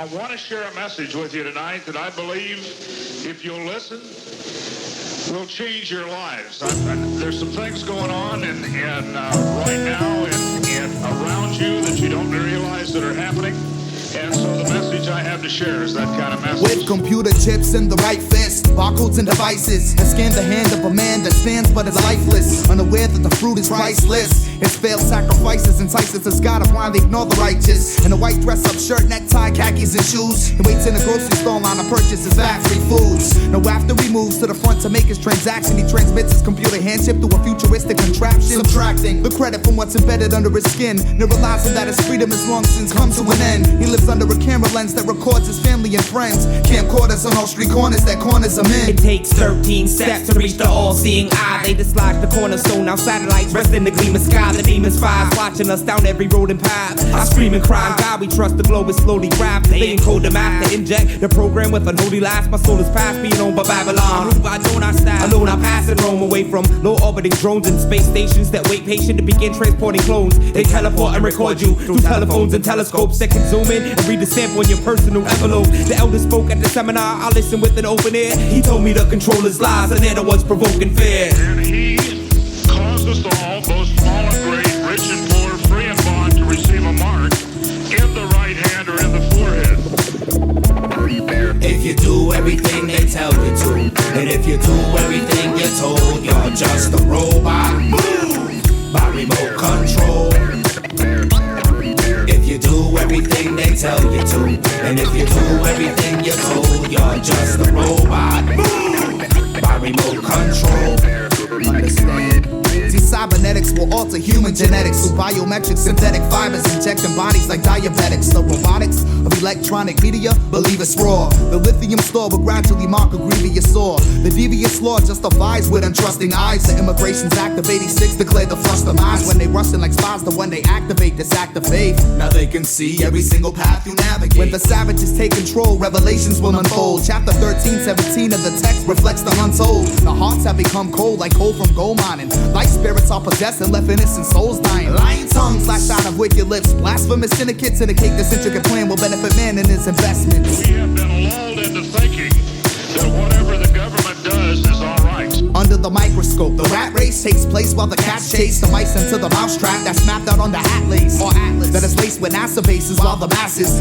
I want to share a message with you tonight that I believe, if you'll listen, will change your lives. There's some things going on right now and around you that you don't realize that are happening. And so the message I have to share is that kind of message. With computer chips in the right fist, barcodes and devices, and scan the hand of a man that stands but is lifeless, unaware that the fruit is priceless. His failed sacrifices entices the God of wine, they ignore the righteous. In a white dress-up shirt, necktie, khakis and shoes, he waits in a grocery store line to purchase his factory foods. Now after he moves to the front to make his transaction, he transmits his computer hand chip through a futuristic contraption, subtracting the credit from what's embedded under his skin, never realizing that his freedom has long since come to an end. He lives under a camera lens that records his family and friends, camcorders on all street corners that corners him in. It takes 13 steps to reach the all-seeing eye. They dislodge the cornerstone, now satellites rest in the gleaming sky. The demons spies watching us down every road and path. I scream and cry, God we trust, the globe is slowly grabbed. They encode the math to inject the program with unholy lies. My soul is past being owned by Babylon. Move I don't I stand alone, I pass and roam away from low orbiting drones and space stations that wait patient to begin transporting clones. They teleport and record you through telephones and telescopes that can zoom in and read the sample in your personal envelope. The elder spoke at the seminar, I listened with an open ear. He told me to control his lies, and they're the ones provoking fear. And he caused us all, both small and great, rich and poor, free and bond, to receive a mark in the right hand or in the forehead. If you do everything they tell you to, and if you do everything you're told, you're just a robot. Move by remote control. If you do everything they tell you to, and if you do everything you're told, you're just a robot. Move by remote control. Understand? See, cybernetics will alter human genetics through biometric synthetic fibers, injecting bodies like diabetics. The robotics of electronic media, believe it's raw. The lithium store will gradually mark a grievous sore. The devious law justifies with untrusting eyes. The Immigrations Act of 86 declared the flush demise. When they rustin' like spies, the one they activate this act of faith. Now they can see every single path you navigate. When the savages take control, revelations will unfold. Chapter 13, 17 of the text reflects the untold. The hearts have become cold like coal from gold mining. Light spirits are possessed and left innocent souls dying. Lying tongues lash out of wicked lips. Blasphemous syndicates indicate this intricate plan will benefit man and his investments. We have been lulled into thinking that whatever the government does is all right. Under the microscope, the rat race takes place while the cats chase the mice into the mousetrap that's mapped out on the atlas, or atlas, that is laced with NASA bases, while the masses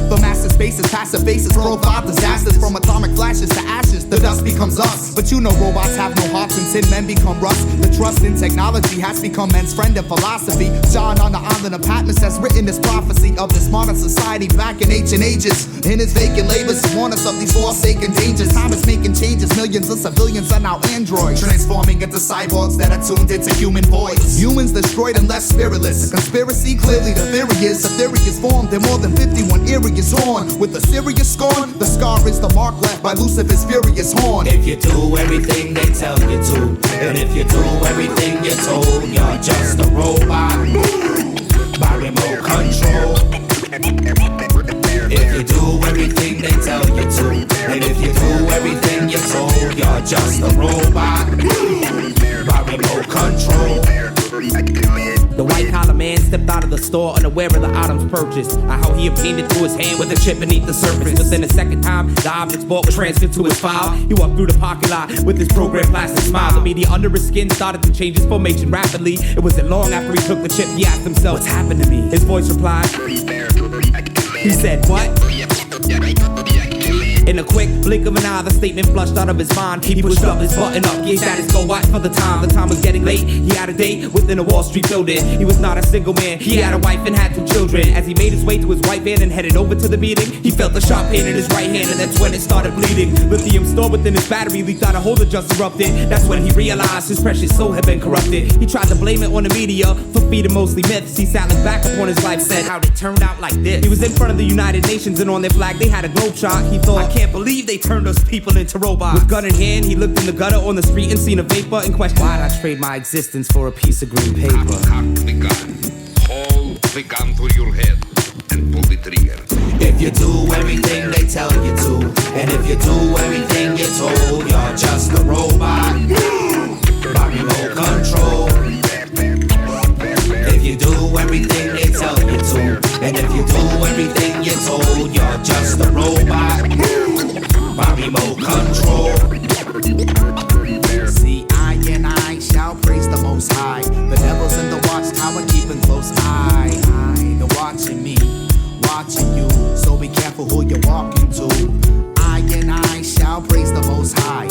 faces, passive faces, profile disasters from atomic flashes to ashes. The dust becomes us, but you know robots have no hearts and tin men become rust. The trust in technology has become men's friend and philosophy. John on the island of Patmos has written this prophecy of this modern society back in ancient ages. In his vacant labors, he warned us of these forsaken dangers. Time is making changes, millions of civilians are now androids, transforming into cyborgs that are tuned into human voice. Humans destroyed and left spiritless. A conspiracy, clearly the theory is formed in more than 51 areas on. With a serious scorn, the scar is the mark left by Lucifer's furious horn. If you do everything they tell you to, and if you do everything you're told, you're just a robot. Move by remote control. If you do everything they tell you to, and if you do everything you're told, you're just a robot. Move by remote control. The white-collar man stepped out of the store unaware of the items purchased. How he obtained it through his hand with a chip beneath the surface. Within a second time, the objects bought was transferred to his file. He walked through the parking lot with his programmed plastic smile. The media under his skin started to change his formation rapidly. It wasn't long after he took the chip, he asked himself, what's happened to me? His voice replied, he said, what? In a quick blink of an eye, the statement flushed out of his mind. He pushed up his button up, gave status go watch for the time. The time was getting late, he had a date within a Wall Street building. He was not a single man, he had a wife and had 2 children. As he made his way to his white van and headed over to the meeting, he felt a sharp pain in his right hand, and that's when it started bleeding. Lithium stored within his battery leaked out, a hole that just erupted. That's when he realized his precious soul had been corrupted. He tried to blame it on the media for feeding mostly myths. He sat looked back upon his life, said, how'd it turn out like this? He was in front of the United Nations and on their flag they had a globe shot. He thought, I can't believe they turned us people into robots. With gun in hand, he looked in the gutter on the street and seen a vapor and questioned, why'd I trade my existence for a piece of green paper? Cock the gun, hold the gun to your head and pull the trigger. If you do everything they tell you to, and if you do everything you're told, you're just a robot. By remote control. If you do everything they tell you to, and if you do everything you're told, you're just a robot. robot by remote control. See, I and I shall praise the Most High. The devil's in the watchtower keeping close eye. They're watching me, watching you, so be careful who you're walking to. I and I shall praise the Most High.